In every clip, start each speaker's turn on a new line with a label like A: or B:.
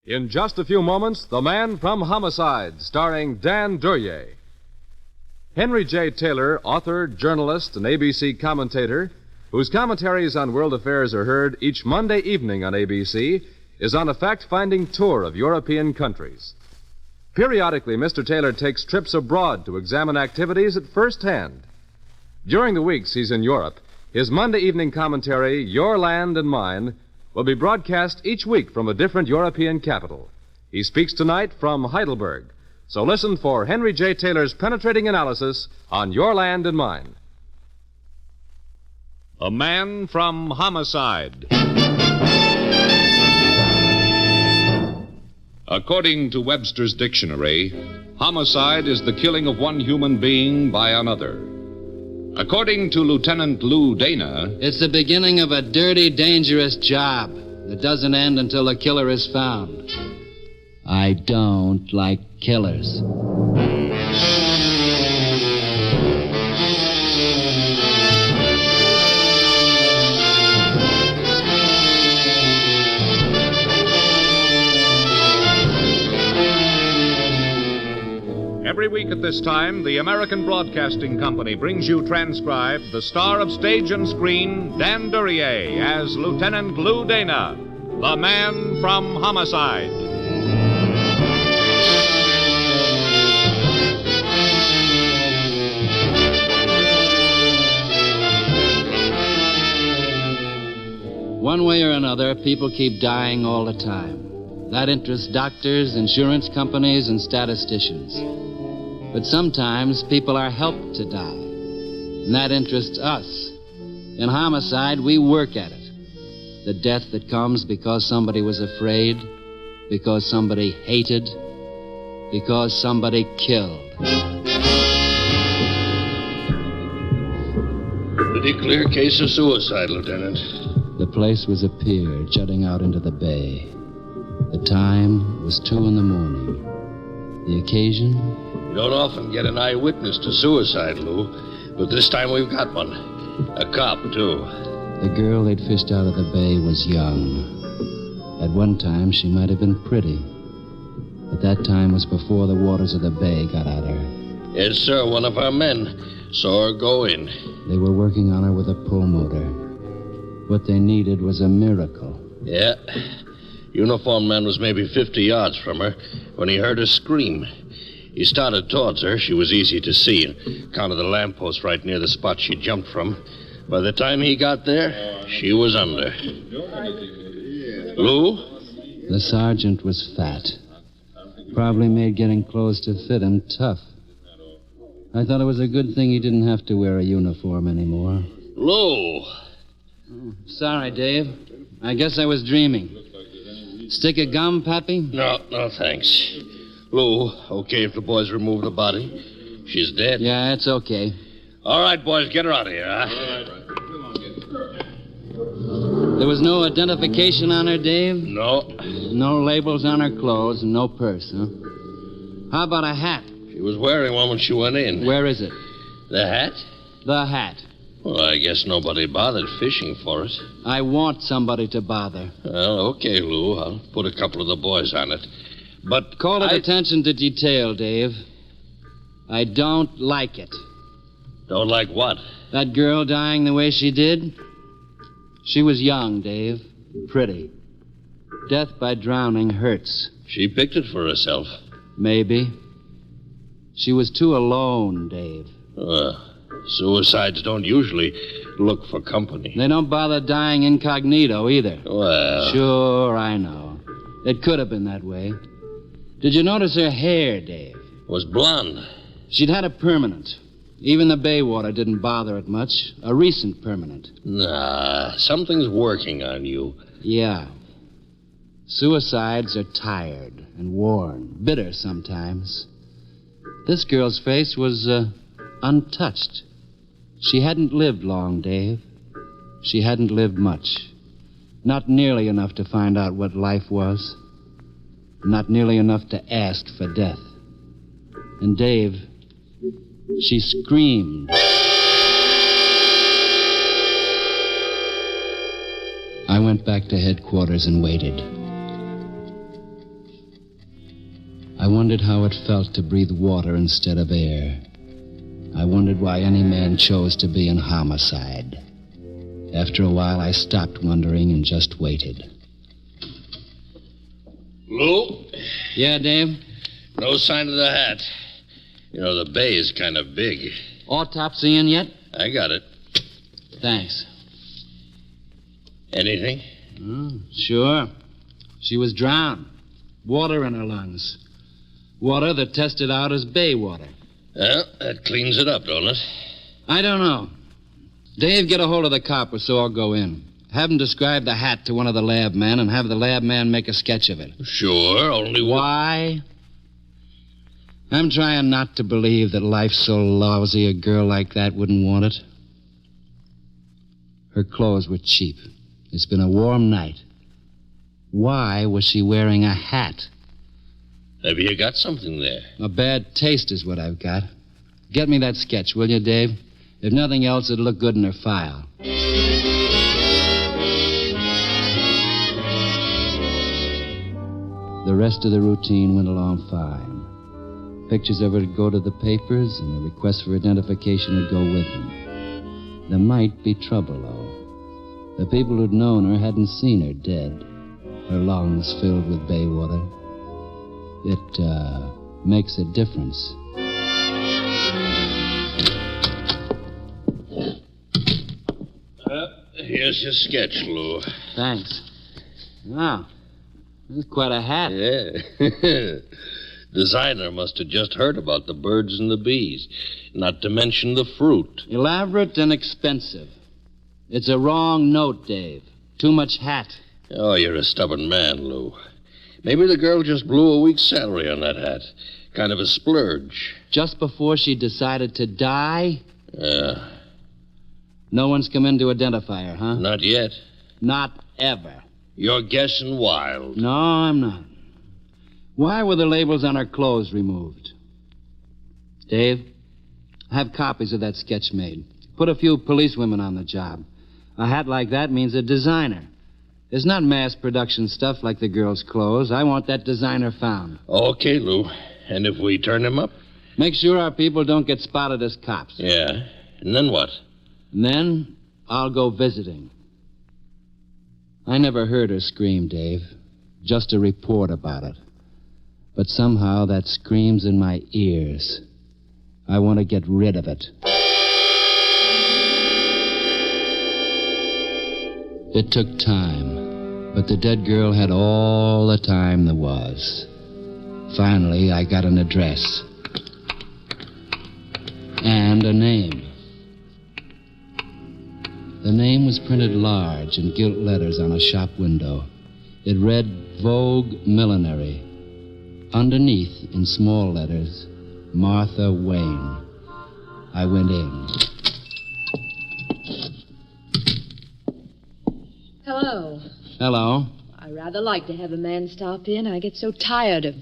A: In just a few moments, The Man from Homicide, starring Dan Duryea. Henry J. Taylor, author, journalist, and ABC commentator, whose commentaries on world affairs are heard each Monday evening on ABC, is on a fact-finding tour of European countries. Periodically, Mr. Taylor takes trips abroad to examine activities at first hand. During the weeks he's in Europe, his Monday evening commentary, Your Land and Mine, will be broadcast each week from a different European capital. He speaks tonight from Heidelberg. So listen for Henry J. Taylor's penetrating analysis on Your Land and Mine. A Man from Homicide.
B: According to Webster's dictionary, homicide is the killing of one human being by another. According to Lieutenant Lou Dana,
C: it's the beginning of a dirty, dangerous job that doesn't end until the killer is found. I don't like killers.
A: Every week at this time, the American Broadcasting Company brings you transcribed the star of stage and screen, Dan Duryea, as Lieutenant Lou Dana, the Man from Homicide.
C: One way or another, people keep dying all the time. That interests doctors, insurance companies, and statisticians. But sometimes people are helped to die, and that interests us. In homicide, we work at it. The death that comes because somebody was afraid, because somebody hated, because somebody killed.
D: Pretty clear case of suicide, Lieutenant.
C: The place was a pier jutting out into the bay. The time was 2 a.m. The occasion?
D: You don't often get an eyewitness to suicide, Lou, but this time we've got one. A cop, too.
C: The girl they'd fished out of the bay was young. At one time, she might have been pretty. But that time was before the waters of the bay got at her.
D: Yes, sir, one of our men saw her go in.
C: They were working on her with a pull motor. What they needed was a miracle.
D: Yeah. Uniformed man was maybe 50 yards from her when he heard her scream. He started towards her. She was easy to see on account of the lamppost right near the spot she jumped from. By the time he got there, she was under. Lou?
C: The sergeant was fat. Probably made getting clothes to fit him tough. I thought it was a good thing he didn't have to wear a uniform anymore.
D: Lou!
C: Sorry, Dave. I guess I was dreaming. Stick of gum, Pappy?
D: No, thanks. Lou, okay if the boys remove the body? She's dead?
C: Yeah, it's okay.
D: All right, boys, get her out of here, huh?
C: There was no identification on her, Dave?
D: No.
C: No labels on her clothes and no purse, huh? How about a hat?
D: She was wearing one when she went in.
C: Where is it?
D: The hat?
C: The hat.
D: Well, I guess nobody bothered fishing for it.
C: I want somebody to bother.
D: Well, okay, Lou. I'll put a couple of the boys on it. But
C: call it attention to detail, Dave. I don't like it.
D: Don't like what?
C: That girl dying the way she did? She was young, Dave. Pretty. Death by drowning hurts.
D: She picked it for herself.
C: Maybe. She was too alone, Dave.
D: Suicides don't usually look for company.
C: They don't bother dying incognito either.
D: Well...
C: Sure, I know. It could have been that way. Did you notice her hair, Dave?
D: Was blonde.
C: She'd had a permanent. Even the bay water didn't bother it much. A recent permanent.
D: Nah, something's working on you.
C: Yeah. Suicides are tired and worn, bitter sometimes. This girl's face was, untouched. She hadn't lived long, Dave. She hadn't lived much. Not nearly enough to find out what life was. Not nearly enough to ask for death. And Dave, she screamed. I went back to headquarters and waited. I wondered how it felt to breathe water instead of air. I wondered why any man chose to be in homicide. After a while, I stopped wondering and just waited.
D: Lou?
C: Yeah, Dave?
D: No sign of the hat. You know, the bay is kind of big.
C: Autopsy in yet?
D: I got it.
C: Thanks.
D: Anything?
C: Sure. She was drowned. Water in her lungs. Water that tested out as bay water.
D: Well, that cleans it up, don't it?
C: I don't know. Dave, get a hold of the cop or so I'll go in. Have him describe the hat to one of the lab men and have the lab man make a sketch of it.
D: Sure, only
C: Why? I'm trying not to believe that life's so lousy a girl like that wouldn't want it. Her clothes were cheap. It's been a warm night. Why was she wearing a hat?
D: Maybe you got something there.
C: A bad taste is what I've got. Get me that sketch, will you, Dave? If nothing else, it'll look good in her file. The rest of the routine went along fine. Pictures of her would go to the papers, and the request for identification would go with them. There might be trouble, though. The people who'd known her hadn't seen her dead, her lungs filled with bay water. It makes a difference.
D: Here's your sketch, Lou.
C: Thanks. Wow. This is quite a hat.
D: Yeah. Designer must have just heard about the birds and the bees, not to mention the fruit.
C: Elaborate and expensive. It's a wrong note, Dave. Too much hat.
D: Oh, you're a stubborn man, Lou. Maybe the girl just blew a week's salary on that hat. Kind of a splurge.
C: Just before she decided to die?
D: Yeah.
C: No one's come in to identify her, huh?
D: Not yet.
C: Not ever.
D: You're guessing wild.
C: No, I'm not. Why were the labels on her clothes removed? Dave, have copies of that sketch made. Put a few policewomen on the job. A hat like that means a designer. It's not mass production stuff like the girl's clothes. I want that designer found.
D: Okay, Lou. And if we turn him up?
C: Make sure our people don't get spotted as cops.
D: Yeah. And then what?
C: And then I'll go visiting. I never heard her scream, Dave. Just a report about it. But somehow that screams in my ears. I want to get rid of it. It took time, but the dead girl had all the time there was. Finally, I got an address. And a name. The name was printed large in gilt letters on a shop window. It read Vogue Millinery. Underneath, in small letters, Martha Wayne. I went in.
E: Hello.
C: Hello.
E: I rather like to have a man stop in. I get so tired of...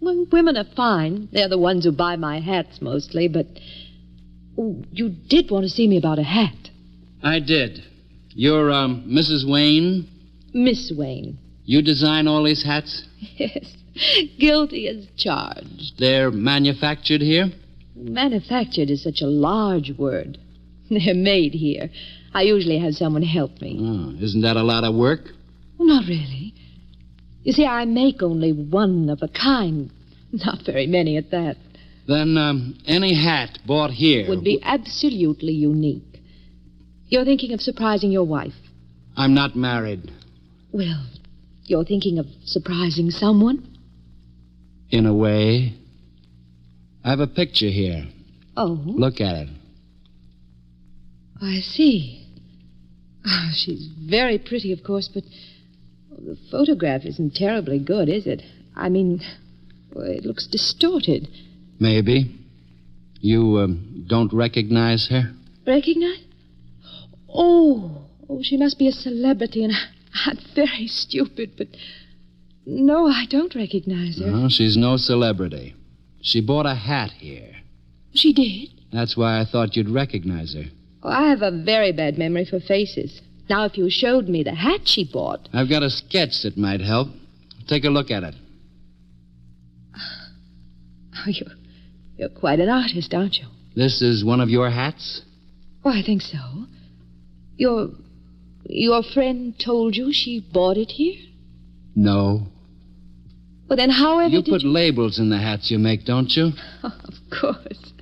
E: Well, women are fine. They're the ones who buy my hats mostly, but... Oh, you did want to see me about a hat.
C: I did. You're, Mrs. Wayne?
E: Miss Wayne.
C: You design all these hats?
E: Yes. Guilty as charged.
C: They're manufactured here?
E: Manufactured is such a large word. They're made here. I usually have someone help me.
C: Oh, isn't that a lot of work?
E: Well, not really. You see, I make only one of a kind. Not very many at that.
C: Then, any hat bought here...
E: Would be absolutely unique. You're thinking of surprising your wife.
C: I'm not married.
E: Well, you're thinking of surprising someone?
C: In a way. I have a picture here.
E: Oh?
C: Look at it.
E: I see. Oh, she's very pretty, of course, but the photograph isn't terribly good, is it? I mean, well, it looks distorted.
C: Maybe. You, don't recognize her?
E: Recognize? Oh, she must be a celebrity, and I'm very stupid, but... No, I don't recognize her.
C: No, she's no celebrity. She bought a hat here.
E: She did?
C: That's why I thought you'd recognize her.
E: Oh, I have a very bad memory for faces. Now, if you showed me the hat she bought...
C: I've got a sketch that might help. Take a look at it.
E: You're quite an artist, aren't you?
C: This is one of your hats?
E: Oh, I think so. Your friend told you she bought it here?
C: No.
E: Well, then however
C: You
E: did
C: put
E: you...
C: labels in the hats you make, don't you?
E: Of course.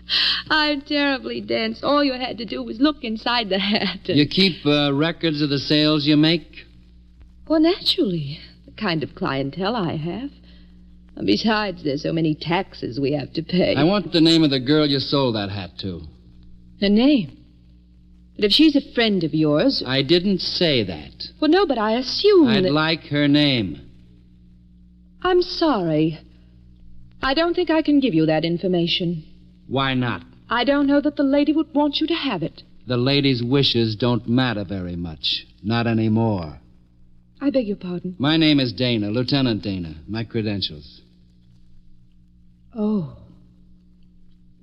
E: I'm terribly dense. All you had to do was look inside the hat.
C: You keep records of the sales you make?
E: Well, naturally. The kind of clientele I have. And besides, there's so many taxes we have to pay.
C: I want the name of the girl you sold that hat to.
E: Her name? But if she's a friend of yours...
C: I didn't say that.
E: Well, no, but I assume
C: I'd
E: that...
C: like her name.
E: I'm sorry. I don't think I can give you that information.
C: Why not?
E: I don't know that the lady would want you to have it.
C: The lady's wishes don't matter very much. Not anymore.
E: I beg your pardon.
C: My name is Dana, Lieutenant Dana. My credentials.
E: Oh.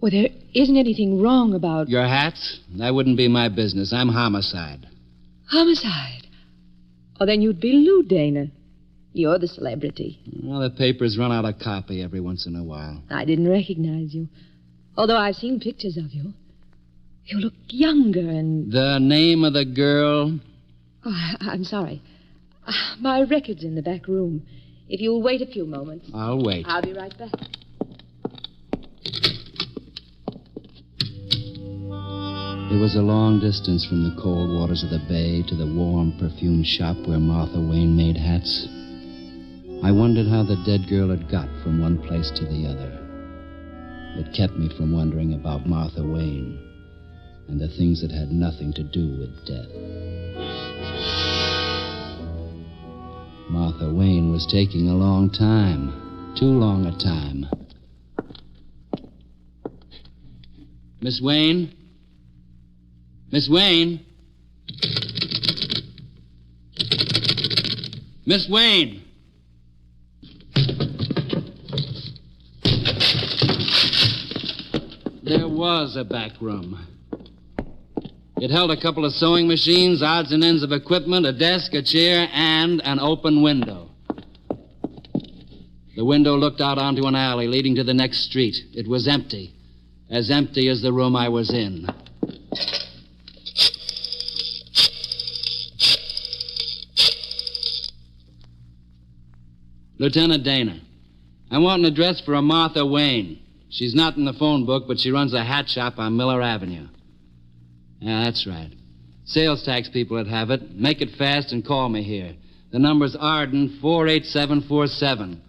E: Well, there isn't anything wrong about...
C: Your hats? That wouldn't be my business. I'm Homicide.
E: Homicide? Oh, then you'd be Lou Dana. You're the celebrity.
C: Well, the papers run out of copy every once in a while.
E: I didn't recognize you. Although I've seen pictures of you. You look younger and...
C: The name of the girl?
E: Oh, I'm sorry. My record's in the back room. If you'll wait a few moments.
C: I'll wait.
E: I'll be right back.
C: It was a long distance from the cold waters of the bay to the warm, perfumed shop where Martha Wayne made hats. I wondered how the dead girl had got from one place to the other. It kept me from wondering about Martha Wayne and the things that had nothing to do with death. Martha Wayne was taking a long time. Too long a time. Miss Wayne? Miss Wayne? Miss Wayne! There was a back room. It held a couple of sewing machines, odds and ends of equipment, a desk, a chair, and an open window. The window looked out onto an alley leading to the next street. It was empty as the room I was in. Lieutenant Dana, I want an address for a Martha Wayne. She's not in the phone book, but she runs a hat shop on Miller Avenue. Yeah, that's right. Sales tax people that have it. Make it fast and call me here. The number's Arden 48747.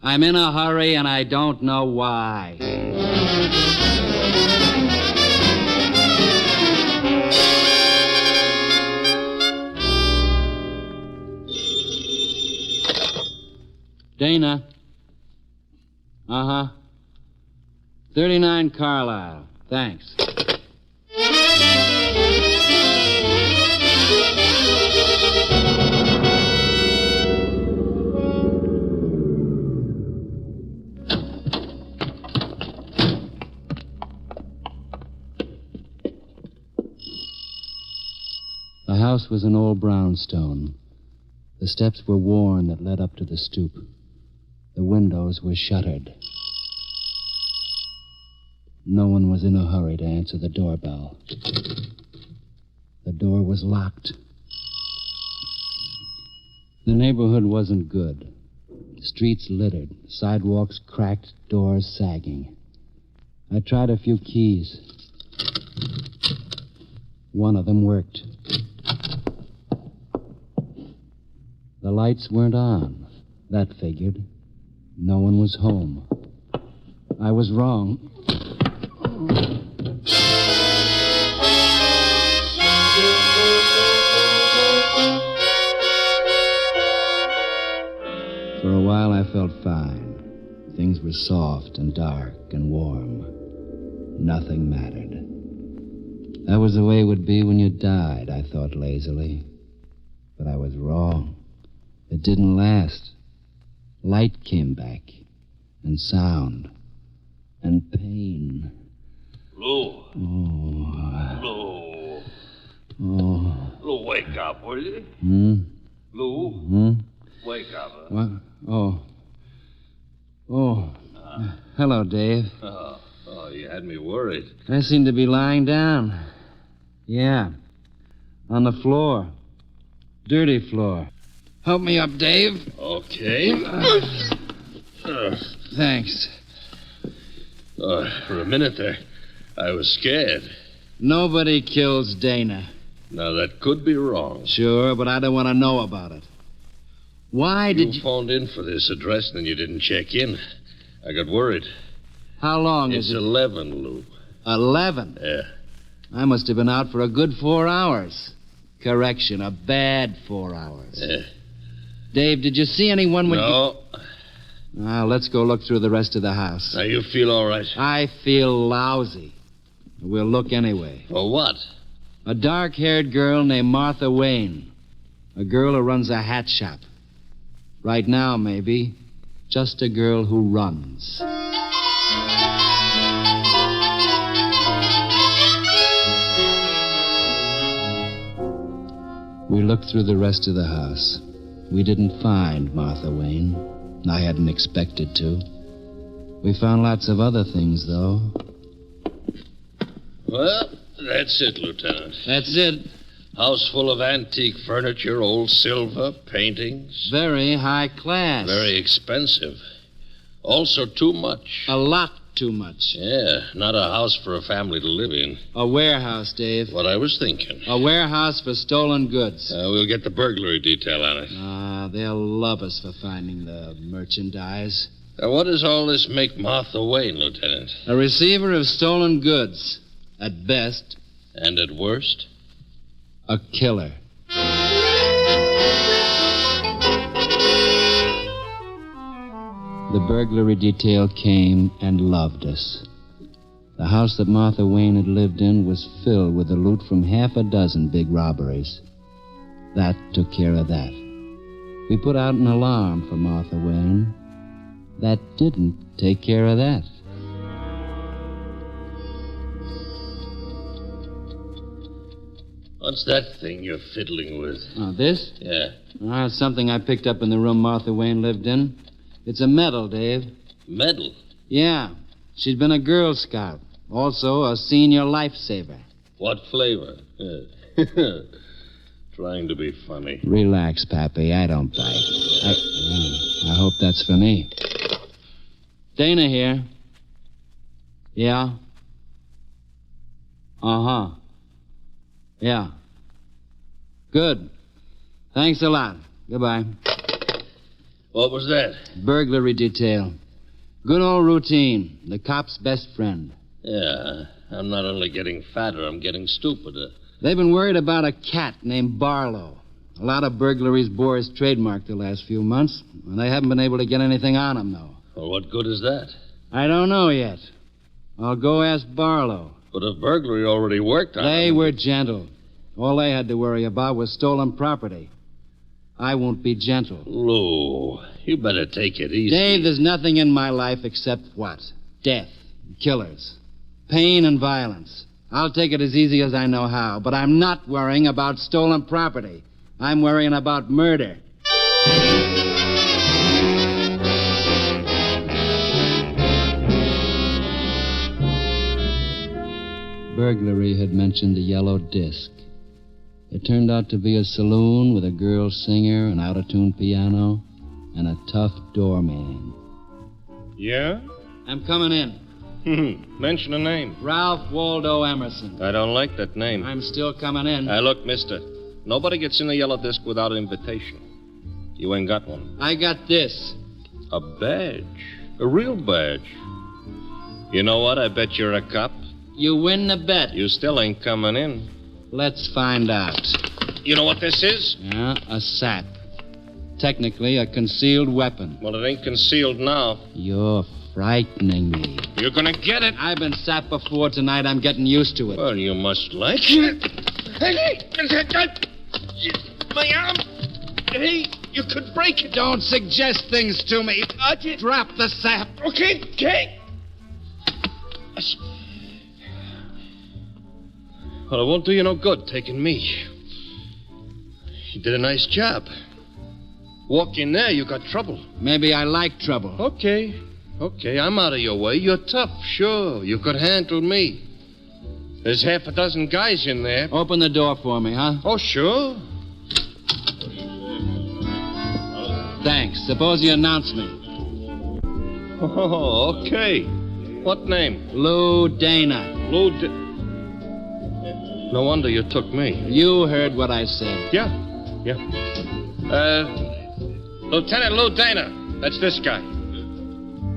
C: I'm in a hurry, and I don't know why. Dana. Uh-huh. 39 Carlisle. Thanks. The house was an old brownstone. The steps were worn that led up to the stoop. The windows were shuttered. No one was in a hurry to answer the doorbell. The door was locked. The neighborhood wasn't good. Streets littered, sidewalks cracked, doors sagging. I tried a few keys. One of them worked. The lights weren't on. That figured. No one was home. I was wrong. For a while, I felt fine. Things were soft and dark and warm. Nothing mattered. That was the way it would be when you died, I thought lazily. But I was wrong. It didn't last. Light came back, and sound, and pain.
D: Lou.
C: Oh.
D: Lou.
C: Oh.
D: Lou, wake up, will you? Lou.
C: Hmm?
D: Wake up.
C: What? Oh. Oh. Hello, Dave.
D: Oh, you had me worried.
C: I seem to be lying down. Yeah. On the floor. Dirty floor. Help me up, Dave.
D: Okay.
C: Thanks.
D: For a minute there, I was scared.
C: Nobody kills Dana.
D: Now, that could be wrong.
C: Sure, but I don't want to know about it. Why did you...
D: phoned in for this address, and you didn't check in. I got worried.
C: How long
D: It's
C: is it?
D: 11, Lou.
C: 11?
D: Yeah.
C: I must have been out for a good 4 hours. Correction, a bad 4 hours.
D: Yeah.
C: Dave, did you see anyone when
D: No.
C: Now, let's go look through the rest of the house.
D: Now, you feel all right?
C: I feel lousy. We'll look anyway.
D: For what?
C: A dark-haired girl named Martha Wayne. A girl who runs a hat shop. Right now, maybe. Just a girl who runs. We looked through the rest of the house. We didn't find Martha Wayne. I hadn't expected to. We found lots of other things, though.
D: Well, that's it, Lieutenant.
C: That's it.
D: House full of antique furniture, old silver, paintings.
C: Very high class.
D: Very expensive. Also too much.
C: A lot too much.
D: Yeah, not a house for a family to live in.
C: A warehouse, Dave.
D: What I was thinking.
C: A warehouse for stolen goods.
D: We'll get the burglary detail on it.
C: They'll love us for finding the merchandise.
D: Now, what does all this make Martha Wayne, Lieutenant?
C: A receiver of stolen goods. At best.
D: And at worst?
C: A killer. The burglary detail came and loved us. The house that Martha Wayne had lived in was filled with the loot from half a dozen big robberies. That took care of that. We put out an alarm for Martha Wayne. That didn't take care of that.
D: What's that thing you're fiddling with?
C: Oh, this?
D: Yeah.
C: It's something I picked up in the room Martha Wayne lived in. It's a medal, Dave.
D: Medal?
C: Yeah. She'd been a Girl Scout. Also a senior lifesaver.
D: What flavor? Trying to be funny.
C: Relax, Pappy. I don't bite. I hope that's for me. Dana here. Yeah? Uh-huh. Yeah. Good. Thanks a lot. Goodbye.
D: What was that?
C: Burglary detail. Good old routine. The cop's best friend.
D: Yeah. I'm not only getting fatter, I'm getting stupider.
C: They've been worried about a cat named Barlow. A lot of burglaries bore his trademark the last few months, and they haven't been able to get anything on him, though.
D: Well, what good is that?
C: I don't know yet. I'll go ask Barlow.
D: But if burglary already worked on
C: They
D: him...
C: were gentle. All they had to worry about was stolen property. I won't be gentle.
D: Lou, you better take it easy.
C: Dave, there's nothing in my life except what? Death, killers, pain and violence. I'll take it as easy as I know how, but I'm not worrying about stolen property. I'm worrying about murder. Burglary had mentioned the yellow disc. It turned out to be a saloon with a girl singer, an out-of-tune piano, and a tough doorman.
F: Yeah?
C: I'm coming in.
F: Mention a name.
C: Ralph Waldo Emerson.
F: I don't like that name.
C: I'm still coming in.
F: Look, mister. Nobody gets in the yellow disc without an invitation. You ain't got one.
C: I got this.
F: A badge. A real badge. You know what? I bet you're a cop.
C: You win the bet.
F: You still ain't coming in.
C: Let's find out.
F: You know what this is?
C: Yeah, a sap. Technically, a concealed weapon.
F: Well, it ain't concealed now.
C: You're frightening me.
F: You're gonna get it.
C: I've been sapped before tonight. I'm getting used to it.
F: Well, you must like it. Hey! My arm! Hey, you could break it.
C: Don't suggest things to me. Drop the sap.
F: Okay. Well, it won't do you no good taking me. You did a nice job. Walk in there, you got trouble.
C: Maybe I like trouble.
F: Okay.
D: Okay, I'm out of your way. You're tough, sure. You could handle me. There's half a dozen guys in there.
C: Open the door for me, huh?
D: Oh, sure.
C: Thanks. Suppose you announce me.
D: Oh, okay. What name?
C: Lou Dana.
D: No wonder you took me.
C: You heard what I said.
D: Yeah. Lieutenant Lou Dana. That's this guy.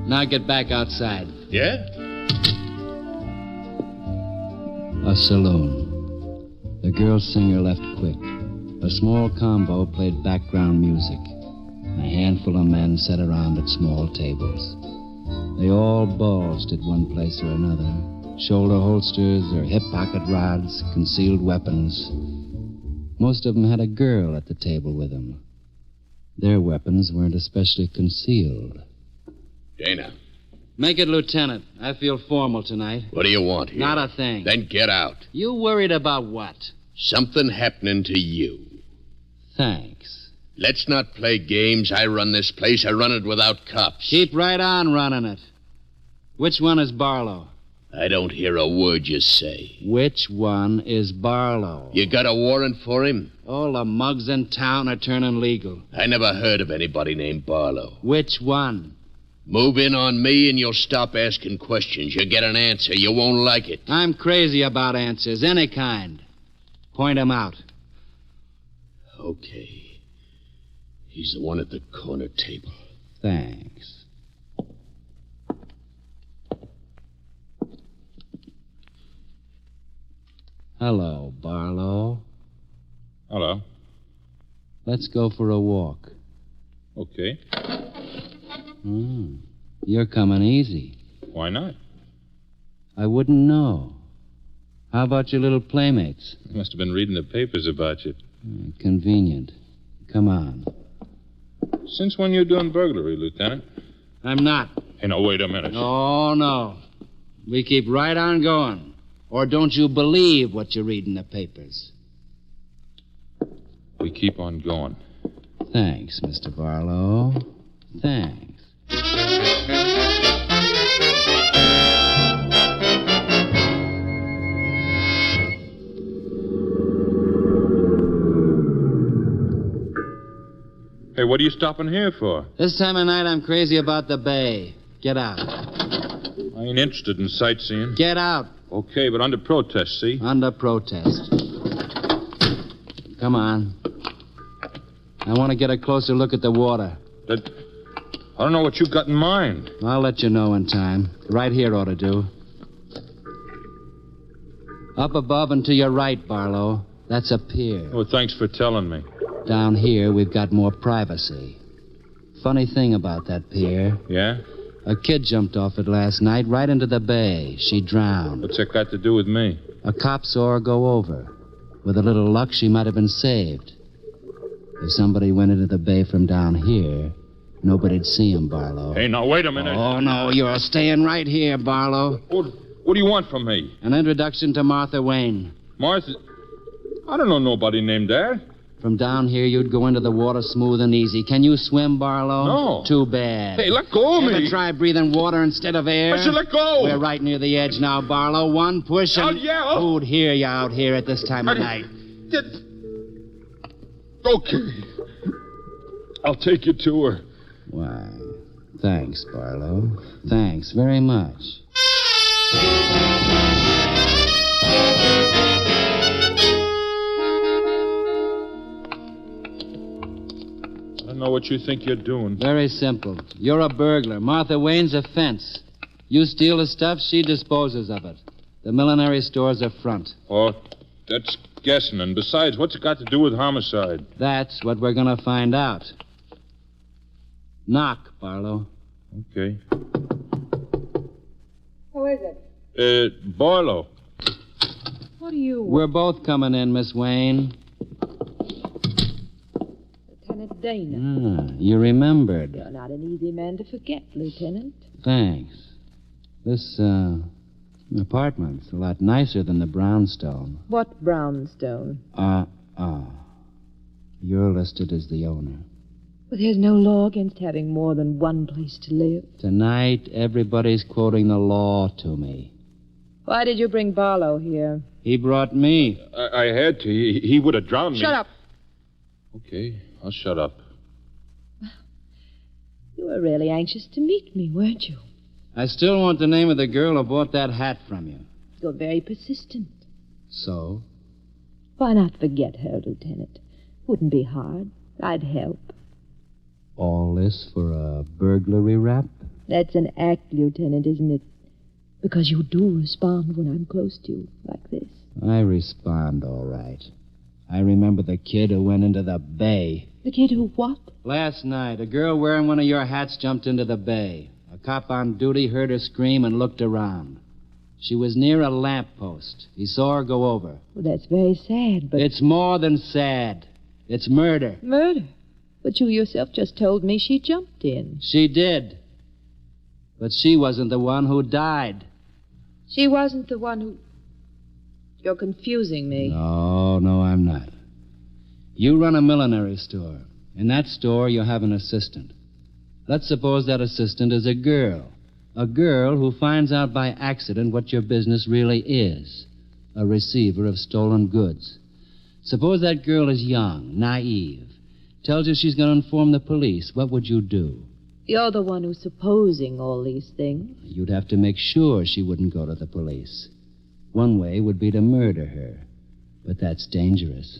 C: Now get back outside.
D: Yeah?
C: A saloon. The girl singer left quick. A small combo played background music. A handful of men sat around at small tables. They all bulged at one place or another. Shoulder holsters or hip pocket rods, concealed weapons. Most of them had a girl at the table with them. Their weapons weren't especially concealed.
D: Dana,
C: Make it lieutenant. I feel formal tonight.
D: what do you want here?
C: Not a thing.
D: Then get out.
C: You worried about what?
D: Something happening to you.
C: Thanks.
D: Let's not play games. I run this place. I run it without cops.
C: Keep right on running it. Which one is Barlow?
D: I don't hear a word you say.
C: Which one is Barlow?
D: You got a warrant for him?
C: All the mugs in town are turning legal.
D: I never heard of anybody named Barlow.
C: Which one?
D: Move in on me and you'll stop asking questions. You get an answer. You won't like it.
C: I'm crazy about answers, any kind. Point 'em out.
D: Okay. He's the one at the corner table.
C: Thanks. Hello, Barlow.
F: Hello.
C: Let's go for a walk.
F: Okay.
C: You're coming easy.
F: Why not?
C: I wouldn't know. How about your little playmates?
F: You must have been reading the papers about you.
C: Convenient. Come on.
F: Since when you doing burglary, Lieutenant?
C: I'm not.
F: Hey, now, wait a minute.
C: Oh, no. We keep right on going. Or don't you believe what you read in the papers?
F: We keep on going.
C: Thanks, Mr. Barlow. Thanks.
F: Hey, what are you stopping here for?
C: This time of night, I'm crazy about the bay. Get out.
F: I ain't interested in sightseeing.
C: Get out.
F: Okay, but under protest, see?
C: Under protest. Come on. I want to get a closer look at the water.
F: I don't know what you got in mind.
C: I'll let you know in time. Right here ought to do. Up above and to your right, Barlow. That's a pier.
F: Oh, thanks for telling me.
C: Down here, we've got more privacy. Funny thing about that pier.
F: Yeah?
C: A kid jumped off it last night right into the bay. She drowned.
F: What's that got to do with me?
C: A cop saw her go over. With a little luck, she might have been saved. If somebody went into the bay from down here, nobody'd see him, Barlow.
F: Hey, now, wait a minute.
C: Oh, no, you're staying right here, Barlow.
F: What do you want from me?
C: An introduction to Martha Wayne.
F: Martha? I don't know nobody named that.
C: From down here, you'd go into the water smooth and easy. Can you swim, Barlow?
F: No.
C: Too bad.
F: Hey, let go of
C: Ever
F: me.
C: try breathing water instead of air?
F: I said let go.
C: We're right near the edge now, Barlow. One push and...
F: yeah.
C: Who'd hear you out here at this time of night?
F: Okay. I'll take you to her.
C: Why, thanks, Barlow. Thanks very much.
F: I don't know what you think you're doing.
C: Very simple. You're a burglar. Martha Wayne's a fence. You steal the stuff, she disposes of it. The millinery store's a front.
F: Oh, that's guessing. And besides, what's it got to do with homicide?
C: That's what we're going to find out. Knock, Barlow.
F: Okay.
E: Who is it?
F: Barlow.
E: What do you
C: We're both coming in, Miss Wayne.
E: Lieutenant Dana.
C: You remembered.
E: You're not an easy man to forget, Lieutenant.
C: Thanks. This, apartment's a lot nicer than the brownstone.
E: What brownstone?
C: You're listed as the owner.
E: But there's no law against having more than one place to live.
C: Tonight, everybody's quoting the law to me.
E: Why did you bring Barlow here?
C: He brought me.
G: I had to. He would have drowned me.
E: Shut up.
G: Okay, I'll shut up.
E: You were really anxious to meet me, weren't you?
C: I still want the name of the girl who bought that hat from you.
E: You're very persistent.
C: So?
E: Why not forget her, Lieutenant? Wouldn't be hard. I'd help.
C: All this for a burglary rap?
E: That's an act, Lieutenant, isn't it? Because you do respond when I'm close to you, like this.
C: I respond all right. I remember the kid who went into the bay.
E: The kid who what?
C: Last night, a girl wearing one of your hats jumped into the bay. A cop on duty heard her scream and looked around. She was near a lamppost. He saw her go over.
E: Well, that's very sad, but...
C: It's more than sad. It's murder.
E: Murder? But you yourself just told me she jumped in.
C: She did. But she wasn't the one who died.
E: She wasn't the one who... You're confusing me.
C: No, I'm not. You run a millinery store. In that store, you have an assistant. Let's suppose that assistant is a girl. A girl who finds out by accident what your business really is. A receiver of stolen goods. Suppose that girl is young, naive. Tells you she's going to inform the police. What would you do?
E: You're the one who's supposing all these things.
C: You'd have to make sure she wouldn't go to the police. One way would be to murder her. But that's dangerous.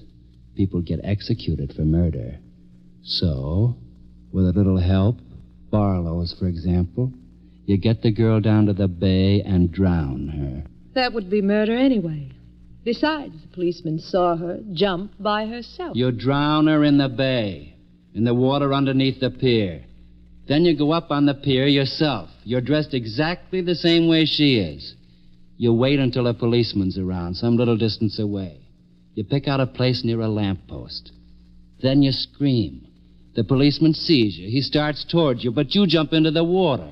C: People get executed for murder. So, with a little help, Barlow's, for example, you get the girl down to the bay and drown her.
E: That would be murder anyway. Besides, the policeman saw her jump by herself.
C: You drown her in the bay, in the water underneath the pier. Then you go up on the pier yourself. You're dressed exactly the same way she is. You wait until a policeman's around, some little distance away. You pick out a place near a lamppost. Then you scream. The policeman sees you. He starts towards you, but you jump into the water.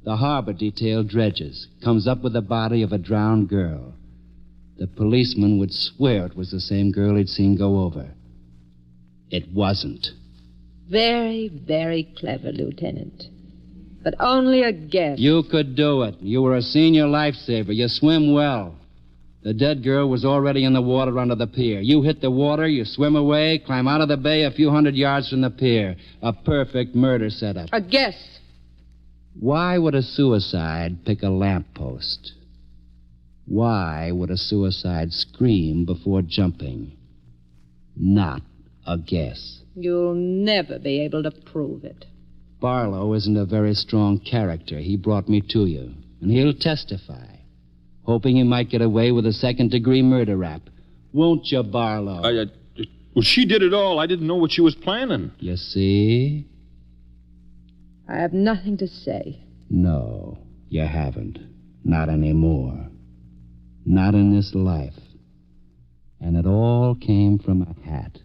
C: The harbor detail dredges, comes up with the body of a drowned girl. The policeman would swear it was the same girl he'd seen go over. It wasn't.
E: Very, very clever, Lieutenant. But only a guess.
C: You could do it. You were a senior lifesaver. You swim well. The dead girl was already in the water under the pier. You hit the water, you swim away, climb out of the bay a few hundred yards from the pier. A perfect murder setup.
E: A guess.
C: Why would a suicide pick a lamppost? Why would a suicide scream before jumping? Not a guess.
E: You'll never be able to prove it.
C: Barlow isn't a very strong character. He brought me to you, and he'll testify, hoping he might get away with a second-degree murder rap. Won't you, Barlow?
G: Well, she did it all. I didn't know what she was planning.
C: You see?
E: I have nothing to say.
C: No, you haven't. Not anymore. Not in this life. And it all came from a hat.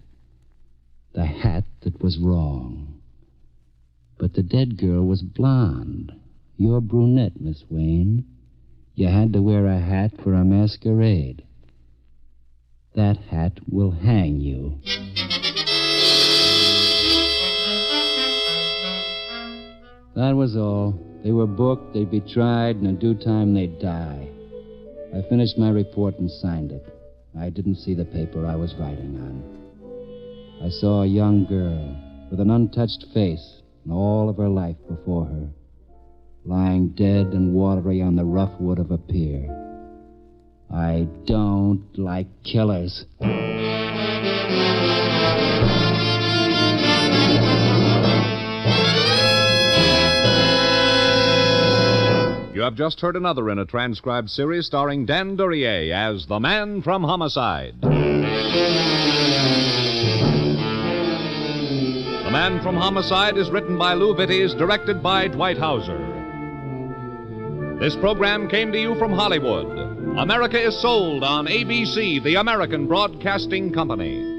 C: The hat that was wrong. But the dead girl was blonde. You're brunette, Miss Wayne. You had to wear a hat for a masquerade. That hat will hang you. That was all. They were booked, they'd be tried, and in due time they'd die. I finished my report and signed it. I didn't see the paper I was writing on. I saw a young girl with an untouched face and all of her life before her, lying dead and watery on the rough wood of a pier. I don't like killers.
A: You have just heard another in a transcribed series starring Dan Duryea as the man from Homicide. The Man from Homicide is written by Lou Vitties, directed by Dwight Hauser. This program came to you from Hollywood. America is sold on ABC, the American Broadcasting Company.